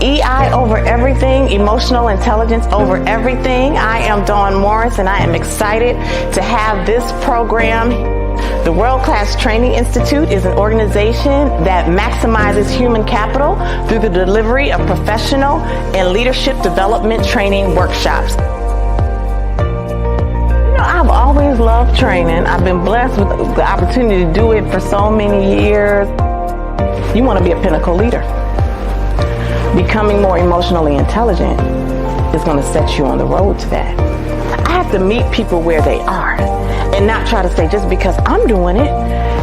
EI over everything, emotional intelligence over everything. I am Dawn Morris, and I am excited to have this program. The World Class Training Institute is an organization that maximizes human capital through the delivery of professional and leadership development training workshops. I've always loved training. I've been blessed with the opportunity to do it for so many years. You want to be a pinnacle leader. Becoming more emotionally intelligent is going to set you on the road to that. I have to meet people where they are and not try to say just because I'm doing it,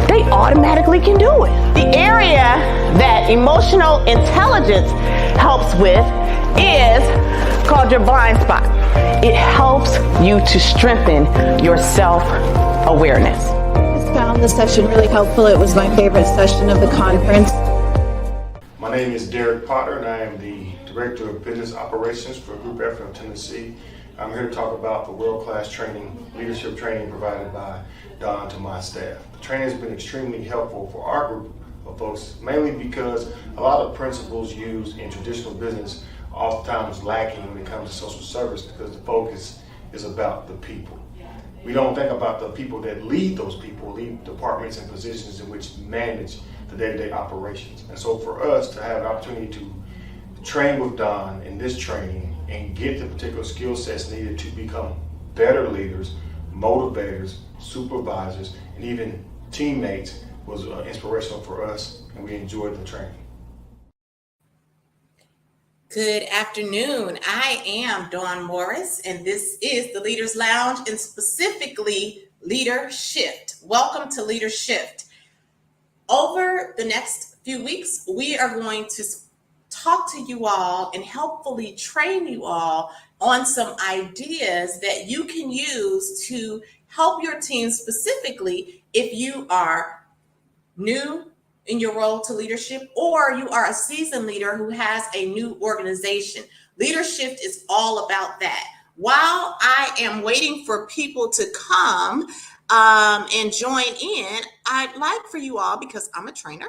they automatically can do it. The area that emotional intelligence helps with is called your blind spot. It helps you to strengthen your self-awareness. I just found the session really helpful. It was my favorite session of the conference. My name is Derek Potter, and I am the Director of Business Operations for Group Effort of Tennessee. I'm here to talk about the world-class training, leadership training provided by Don to my staff. The training has been extremely helpful for our group of folks, mainly because a lot of principles used in traditional business are oftentimes lacking when it comes to social service because the focus is about the people. We don't think about the people that lead those people, lead departments and positions in which manage the day-to-day operations. And so for us to have an opportunity to train with Don in this training and get the particular skill sets needed to become better leaders, motivators, supervisors, and even teammates was inspirational for us, and we enjoyed the training. Good afternoon. I am Dawn Morris, and this is the Leaders Lounge, and specifically LeaderSHIFT. Welcome to LeaderSHIFT. Over the next few weeks, we are going to talk to you all and helpfully train you all on some ideas that you can use to help your team, specifically if you are new in your role to leadership or you are a seasoned leader who has a new organization. LeaderSHIFT is all about that. While I am waiting for people to come and join in, I'd like for you all, because I'm a trainer,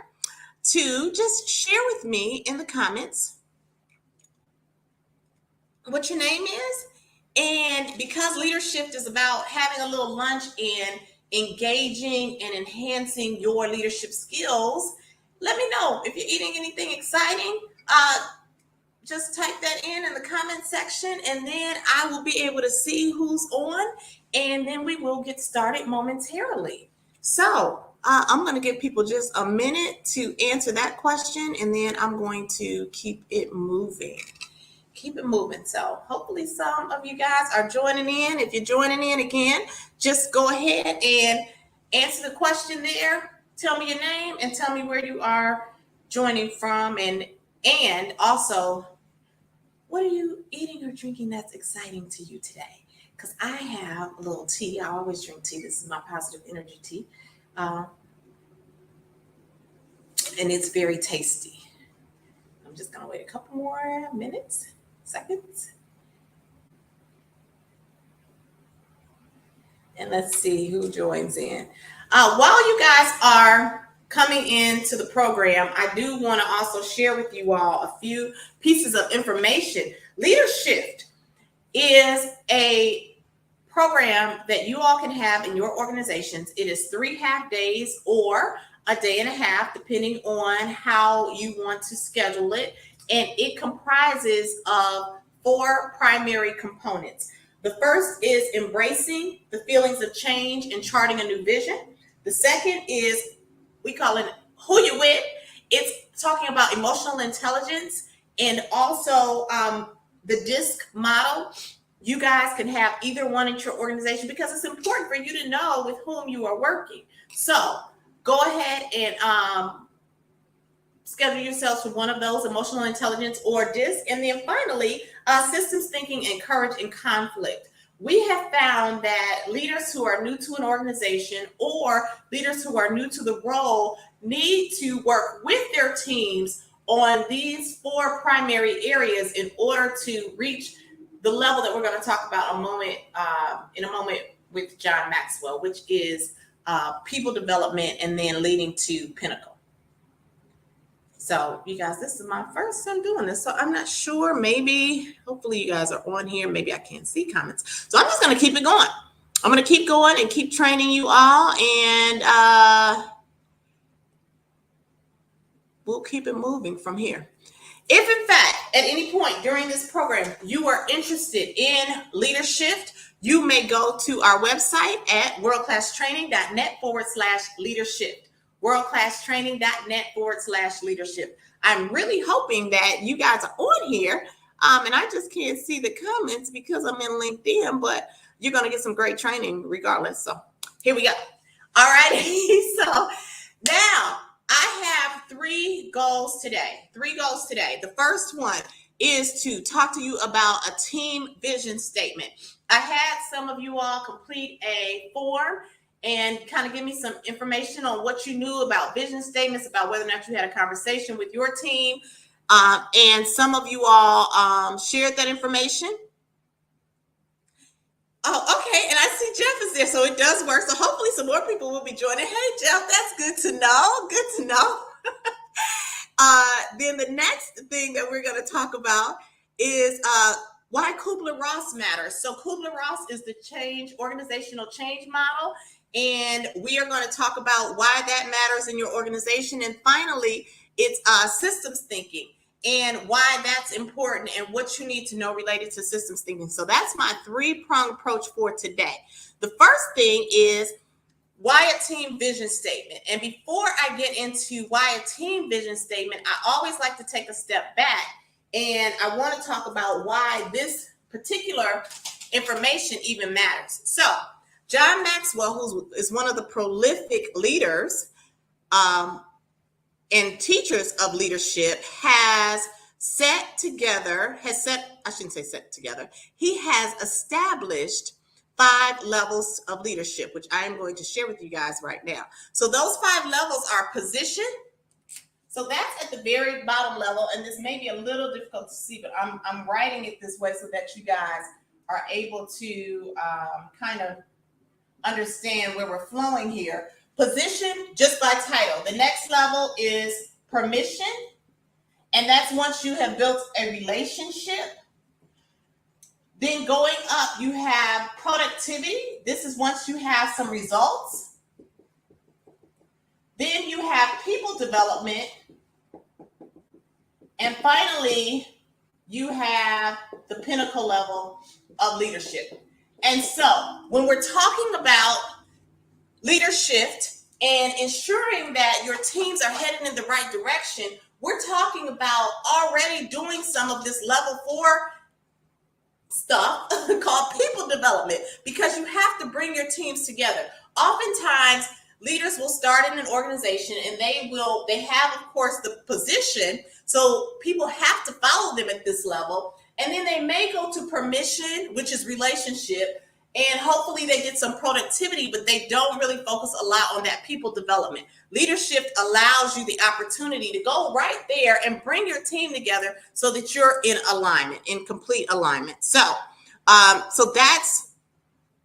to just share with me in the comments what your name is. And because LeaderSHIFT is about having a little lunch and engaging and enhancing your leadership skills, let me know if you're eating anything exciting. Just type that in the comment section, and then I will be able to see who's on, and then we will get started momentarily. So I'm going to give people just a minute to answer that question, and then I'm going to keep it moving. So hopefully some of you guys are joining in. If you're joining in again, just go ahead and answer the question there. Tell me your name and tell me where you are joining from, and also, what are you eating or drinking that's exciting to you today? Because I have a little tea. I always drink tea. This is my positive energy tea. And it's very tasty. I'm just going to wait a couple more seconds. And let's see who joins in. While you guys are coming into the program, I do want to also share with you all a few pieces of information. LeaderSHIFT is a program that you all can have in your organizations. It is 3 half days or a day and a half, depending on how you want to schedule it. And it comprises of 4 primary components. The first is embracing the feelings of change and charting a new vision. The second is, we call it Who You With. It's talking about emotional intelligence and also the DISC model. You guys can have either one at your organization because it's important for you to know with whom you are working. So go ahead and schedule yourselves for one of those, emotional intelligence or DISC. And then finally, systems thinking and courage in conflict. We have found that leaders who are new to an organization or leaders who are new to the role need to work with their teams on these 4 primary areas in order to reach the level that we're going to talk about in a moment with John Maxwell, which is people development and then leading to pinnacle. So you guys, this is my first time doing this. So I'm not sure, maybe, hopefully you guys are on here. Maybe I can't see comments. So I'm just going to keep it going. I'm going to keep going and keep training you all. And we'll keep it moving from here. If in fact, at any point during this program, you are interested in LeaderSHIFT, you may go to our website at worldclasstraining.net/leadership. worldclasstraining.net/leadership. I'm really hoping that you guys are on here. And I just can't see the comments because I'm in LinkedIn, but you're going to get some great training regardless. So here we go. All right. So now I have 3 goals today. The first one is to talk to you about a team vision statement. I had some of you all complete a form and kind of give me some information on what you knew about vision statements, about whether or not you had a conversation with your team. And some of you all shared that information. Oh, okay. And I see Jeff is there, so it does work. So hopefully some more people will be joining. Hey, Jeff, that's good to know. Good to know. Then the next thing that we're going to talk about is why Kubler-Ross matters. So Kubler-Ross is the organizational change model. And we are going to talk about why that matters in your organization. And finally, it's systems thinking and why that's important and what you need to know related to systems thinking. So that's my 3-pronged approach for today. The first thing is why a team vision statement. And before I get into why a team vision statement, I always like to take a step back and I want to talk about why this particular information even matters. So John Maxwell, who is one of the prolific leaders and teachers of leadership, he has established 5 levels of leadership, which I am going to share with you guys right now. So those 5 levels are position. So that's at the very bottom level, and this may be a little difficult to see, but I'm writing it this way so that you guys are able to kind of understand where we're flowing here. Position, just by title. The next level is permission, and that's once you have built a relationship. Then going up, you have productivity. This is once you have some results. Then you have people development. And finally, you have the pinnacle level of leadership. And so when we're talking about LeaderSHIFT and ensuring that your teams are heading in the right direction, we're talking about already doing some of this level 4 stuff called people development, because you have to bring your teams together. Oftentimes, leaders will start in an organization and they have, of course, the position. So people have to follow them at this level. And then they may go to permission, which is relationship. And hopefully they get some productivity, but they don't really focus a lot on that people development. LeaderSHIFT allows you the opportunity to go right there and bring your team together so that you're in alignment, in complete alignment. So that's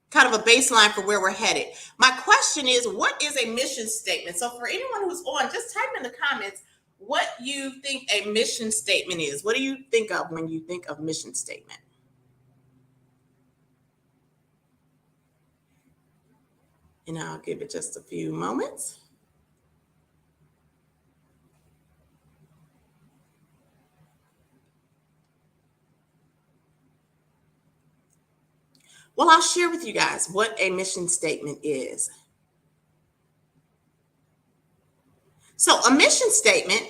kind of a baseline for where we're headed. My question is, what is a mission statement? So for anyone who's on, just type in the comments what you think a mission statement is. What do you think of when you think of mission statement? And I'll give it just a few moments. Well, I'll share with you guys what a mission statement is. So a mission statement,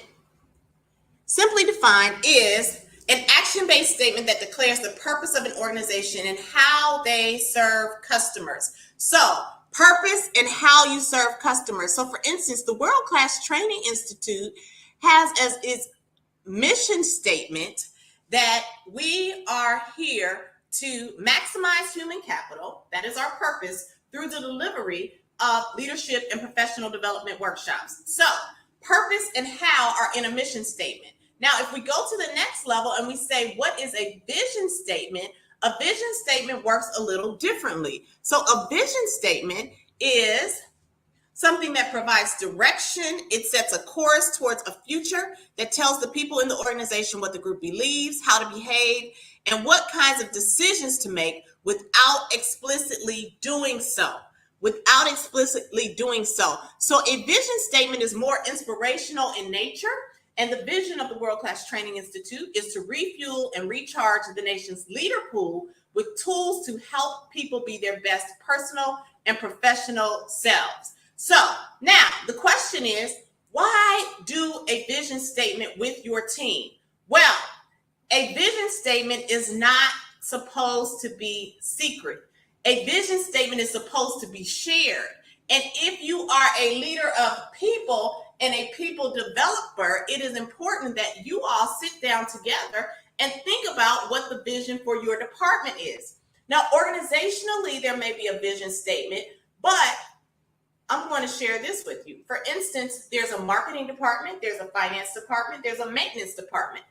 simply defined, is an action-based statement that declares the purpose of an organization and how they serve customers. So purpose and how you serve customers. So for instance, the World Class Training Institute has as its mission statement that we are here to maximize human capital, that is our purpose, through the delivery of leadership and professional development workshops. So purpose and how are in a mission statement. Now, if we go to the next level and we say, what is a vision statement? A vision statement works a little differently. So a vision statement is something that provides direction. It sets a course towards a future that tells the people in the organization what the group believes, how to behave, and what kinds of decisions to make without explicitly doing so. So a vision statement is more inspirational in nature, and the vision of the World Class Training Institute is to refuel and recharge the nation's leader pool with tools to help people be their best personal and professional selves. So now the question is, why do a vision statement with your team? Well, a vision statement is not supposed to be secret. A vision statement is supposed to be shared. And if you are a leader of people and a people developer, it is important that you all sit down together and think about what the vision for your department is. Now, organizationally, there may be a vision statement, but I'm going to share this with you. For instance, there's a marketing department, there's a finance department, there's a maintenance department.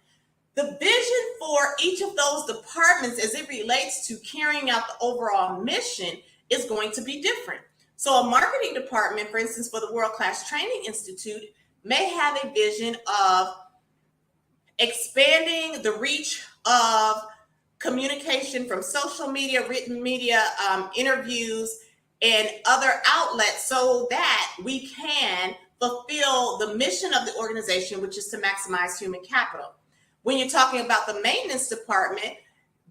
The vision for each of those departments as it relates to carrying out the overall mission is going to be different. So a marketing department, for instance, for the World Class Training Institute, may have a vision of expanding the reach of communication from social media, written media, interviews, and other outlets so that we can fulfill the mission of the organization, which is to maximize human capital. When you're talking about the maintenance department,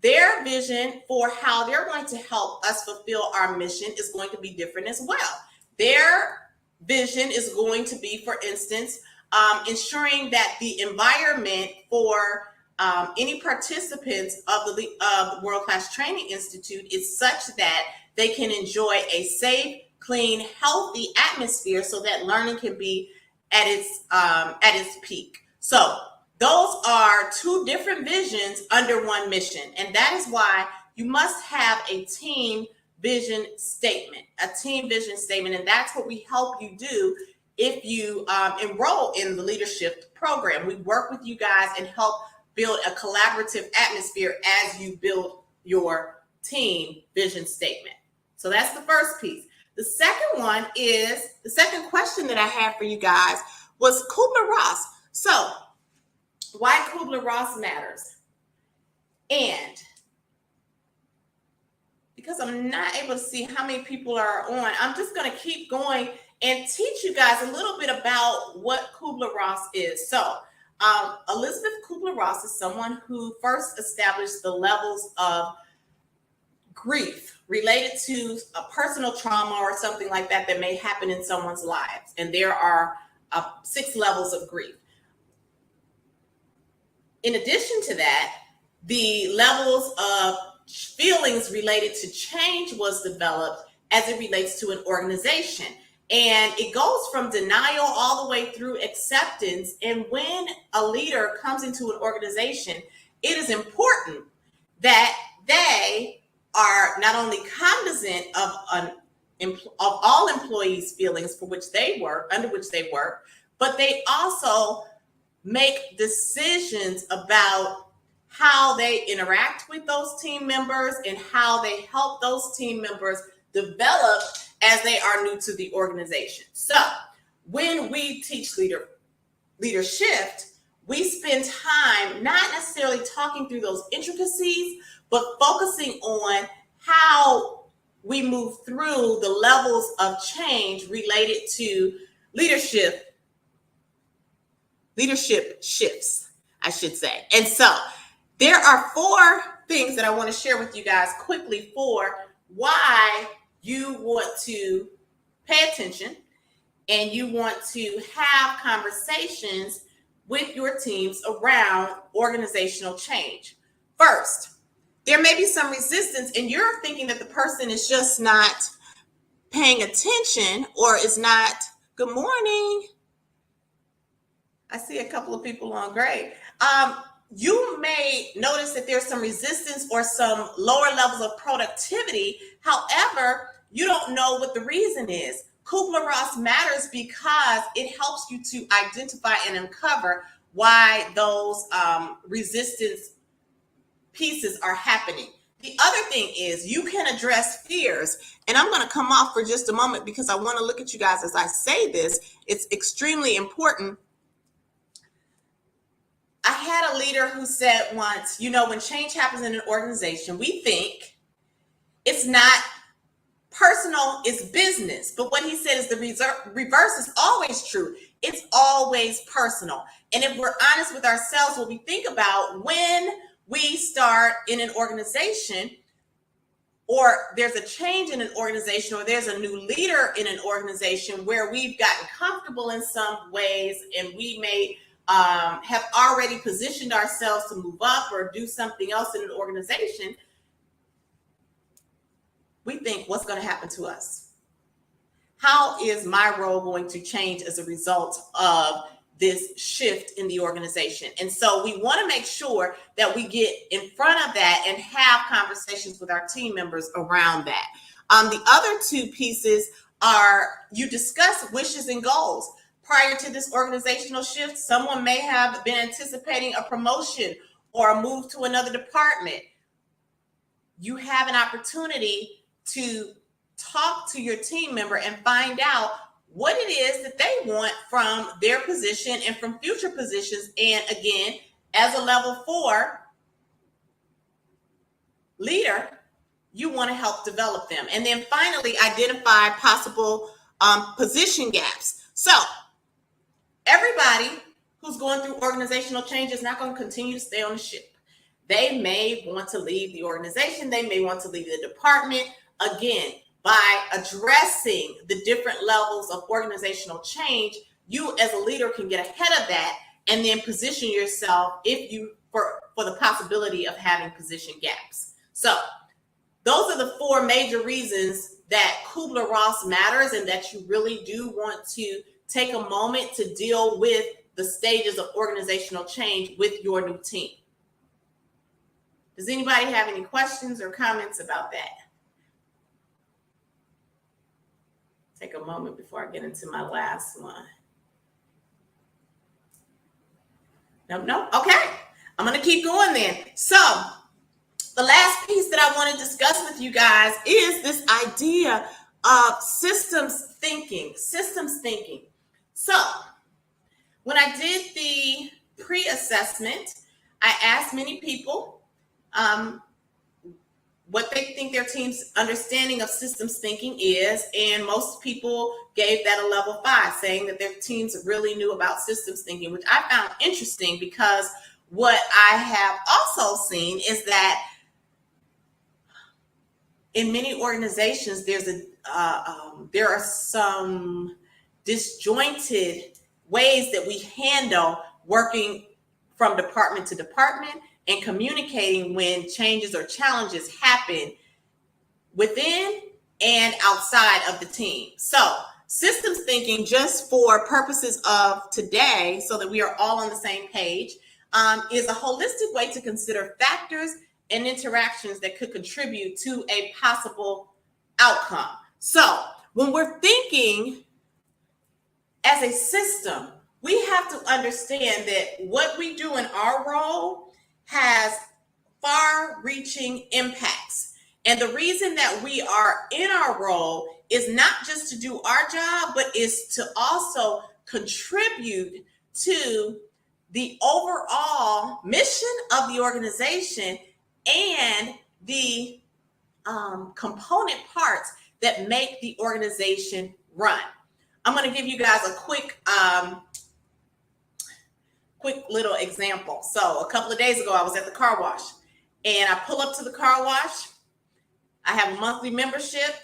their vision for how they're going to help us fulfill our mission is going to be different as well. Their vision is going to be, for instance, ensuring that the environment for any participants of the World Class Training Institute is such that they can enjoy a safe, clean, healthy atmosphere so that learning can be at its peak. So those are two different visions under one mission. And that is why you must have a team vision statement, And that's what we help you do if you enroll in the LeaderSHIFT program. We work with you guys and help build a collaborative atmosphere as you build your team vision statement. So that's the first piece. The second one is, the second question that I have for you guys was Kubler-Ross. So why Kubler-Ross matters. And because I'm not able to see how many people are on, I'm just going to keep going and teach you guys a little bit about what Kubler-Ross is. So Elizabeth Kubler-Ross is someone who first established the levels of grief related to a personal trauma or something like that that may happen in someone's lives. And there are 6 levels of grief. In addition to that, the levels of feelings related to change was developed as it relates to an organization. And it goes from denial all the way through acceptance. And when a leader comes into an organization, it is important that they are not only cognizant of all employees' feelings for which they work, under which they work, but they also make decisions about how they interact with those team members and how they help those team members develop as they are new to the organization. So when we teach LeaderSHIFT, we spend time not necessarily talking through those intricacies, but focusing on how we move through the levels of change related to leadership shifts, I should say. And so there are 4 things that I want to share with you guys quickly for why you want to pay attention and you want to have conversations with your teams around organizational change. First, there may be some resistance and you're thinking that the person is just not paying attention or is not, good morning. I see a couple of people on, great. You may notice that there's some resistance or some lower levels of productivity. However, you don't know what the reason is. Kubler-Ross matters because it helps you to identify and uncover why those resistance pieces are happening. The other thing is you can address fears. And I'm going to come off for just a moment because I want to look at you guys as I say this. It's extremely important. I had a leader who said once, when change happens in an organization, we think it's not personal, it's business. But what he said is the reverse is always true. It's always personal. And if we're honest with ourselves, what we think about when we start in an organization, or there's a change in an organization, or there's a new leader in an organization where we've gotten comfortable in some ways, and we may have already positioned ourselves to move up or do something else in an organization, we think, what's going to happen to us? How is my role going to change as a result of this shift in the organization? And so we want to make sure that we get in front of that and have conversations with our team members around that. The other two pieces are you discuss wishes and goals. Prior to this organizational shift, someone may have been anticipating a promotion or a move to another department. You have an opportunity to talk to your team member and find out what it is that they want from their position and from future positions. And again, as a level 4 leader, you want to help develop them. And then finally, identify possible position gaps. So everybody who's going through organizational change is not going to continue to stay on the ship. They may want to leave the organization. They may want to leave the department. Again, by addressing the different levels of organizational change, you as a leader can get ahead of that and then position yourself for the possibility of having position gaps. So those are the 4 major reasons that Kubler-Ross matters, and that you really do want to take a moment to deal with the stages of organizational change with your new team. Does anybody have any questions or comments about that? Take a moment before I get into my last one. No. Okay. I'm going to keep going then. So the last piece that I want to discuss with you guys is this idea of systems thinking. So when I did the pre-assessment, I asked many people what they think their team's understanding of systems thinking is, and most people gave that a level 5, saying that their teams really knew about systems thinking, which I found interesting because what I have also seen is that in many organizations, there are some disjointed ways that we handle working from department to department and communicating when changes or challenges happen within and outside of the team. So systems thinking, just for purposes of today, so that we are all on the same page, is a holistic way to consider factors and interactions that could contribute to a possible outcome. So when we're thinking as a system, we have to understand that what we do in our role has far-reaching impacts. And the reason that we are in our role is not just to do our job, but is to also contribute to the overall mission of the organization and the component parts that make the organization run. I'm going to give you guys a quick little example. So a couple of days ago, I was at the car wash, and I pull up to the car wash. I have a monthly membership.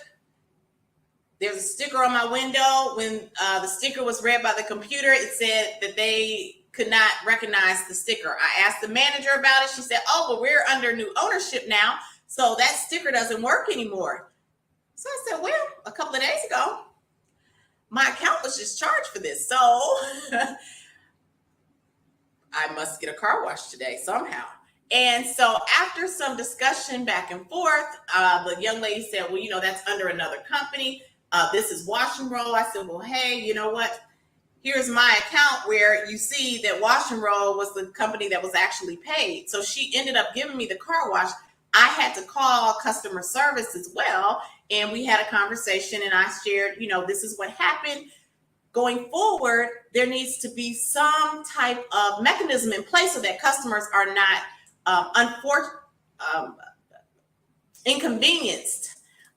There's a sticker on my window. When the sticker was read by the computer, it said that they could not recognize the sticker. I asked the manager about it. She said, oh, well, we're under new ownership now, so that sticker doesn't work anymore. So I said, well, a couple of days ago, my account was just charged for this. So I must get a car wash today somehow. And so after some discussion back and forth, the young lady said, well, that's under another company. This is Wash and Roll. I said, well, hey, you know what? Here's my account where you see that Wash and Roll was the company that was actually paid. So she ended up giving me the car wash. I had to call customer service as well. And we had a conversation and I shared, this is what happened. Going forward, there needs to be some type of mechanism in place so that customers are not inconvenienced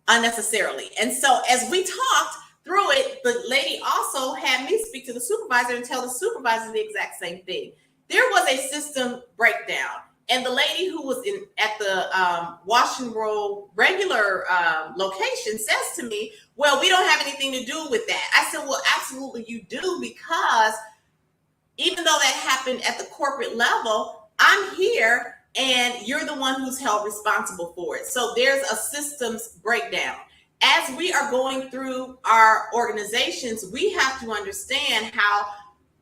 unnecessarily. And so as we talked through it, the lady also had me speak to the supervisor and tell the supervisor the exact same thing. There was a system breakdown. And the lady who was at the wash and roll regular location says to me, well, we don't have anything to do with that. I said, well, absolutely you do, because even though that happened at the corporate level, I'm here and you're the one who's held responsible for it. So there's a systems breakdown. As we are going through our organizations, we have to understand how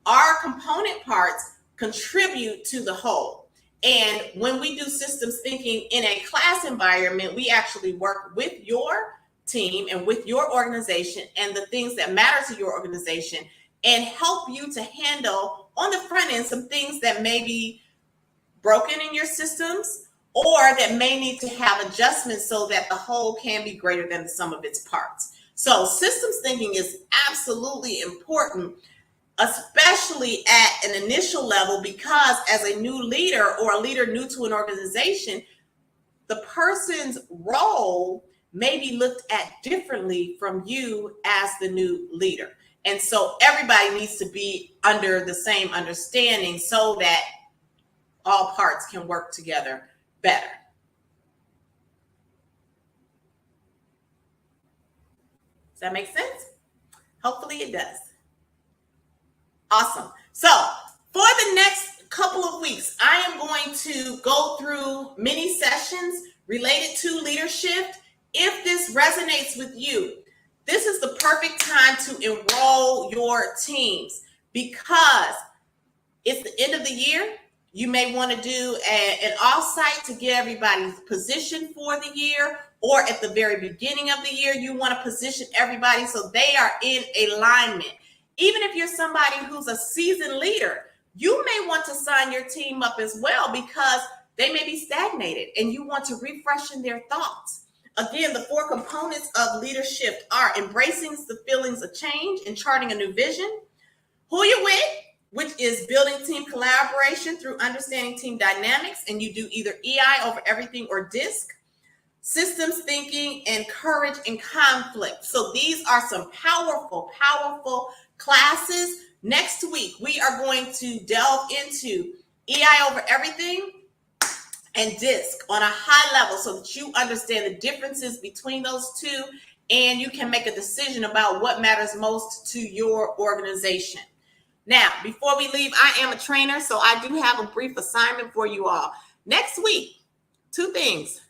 our component parts contribute to the whole. And when we do systems thinking in a class environment, we actually work with your team and with your organization and the things that matter to your organization and help you to handle on the front end some things that may be broken in your systems or that may need to have adjustments so that the whole can be greater than the sum of its parts. So systems thinking is absolutely important, especially at an initial level, because as a new leader or a leader new to an organization, the person's role may be looked at differently from you as the new leader. And so everybody needs to be under the same understanding so that all parts can work together better. Does that make sense? Hopefully it does. Awesome. So for the next couple of weeks, I am going to go through mini sessions related to LeaderSHIFT. If this resonates with you, this is the perfect time to enroll your teams, because it's the end of the year. You may want to do an offsite to get everybody's position for the year, or at the very beginning of the year, you want to position everybody so they are in alignment. Even if you're somebody who's a seasoned leader, you may want to sign your team up as well, because they may be stagnated and you want to refreshen their thoughts. Again, the 4 components of LeaderSHIFT are embracing the feelings of change and charting a new vision, who you're with, which is building team collaboration through understanding team dynamics, and you do either EI over everything or DISC, systems thinking, and courage and conflict. So these are some powerful, powerful classes. Next week, we are going to delve into EI over everything and DISC on a high level so that you understand the differences between those two and you can make a decision about what matters most to your organization. Now, before we leave, I am a trainer, so I do have a brief assignment for you all. Next week, 2 things.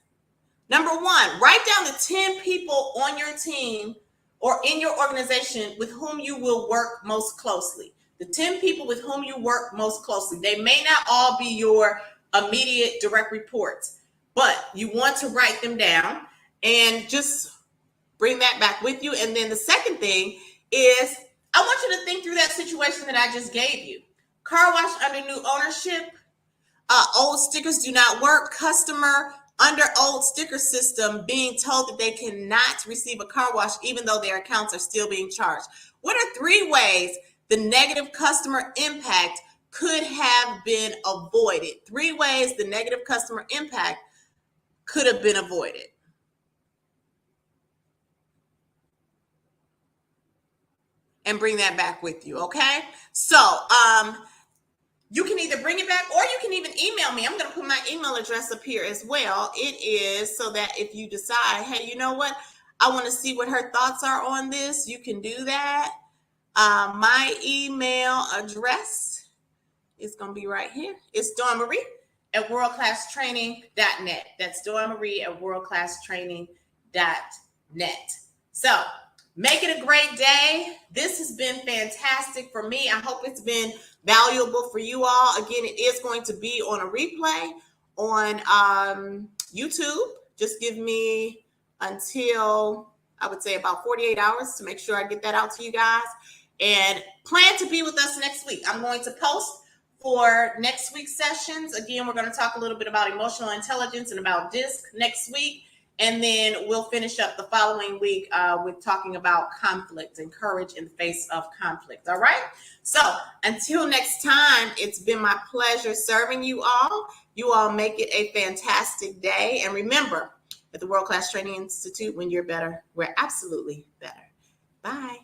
Number 1, write down the 10 people on your team or in your organization with whom you will work most closely. The 10 people with whom you work most closely. They may not all be your immediate direct reports, but you want to write them down and just bring that back with you. And then the second thing is, I want you to think through that situation that I just gave you. Car wash under new ownership, old stickers do not work, customer under old sticker system being told that they cannot receive a car wash even though their accounts are still being charged. What are 3 ways the negative customer impact could have been avoided? 3 ways the negative customer impact could have been avoided. And bring that back with you, okay? So you can either bring it back or you can even email me. I'm going to put my email address up here as well. It is so that if you decide, hey, you know what? I want to see what her thoughts are on this. You can do that. My email address is going to be right here. It's DawnMarie@worldclasstraining.net. That's DawnMarie@worldclasstraining.net. So make it a great day. This has been fantastic for me. I hope it's been valuable for you all. Again, it is going to be on a replay on YouTube. Just give me until, I would say, about 48 hours to make sure I get that out to you guys. And plan to be with us next week. I'm going to post for next week's sessions. Again, we're going to talk a little bit about emotional intelligence and about DISC next week. And then we'll finish up the following week with talking about conflict and courage in the face of conflict. All right. So until next time, it's been my pleasure serving you all. You all make it a fantastic day. And remember, at the World Class Training Institute, when you're better, we're absolutely better. Bye.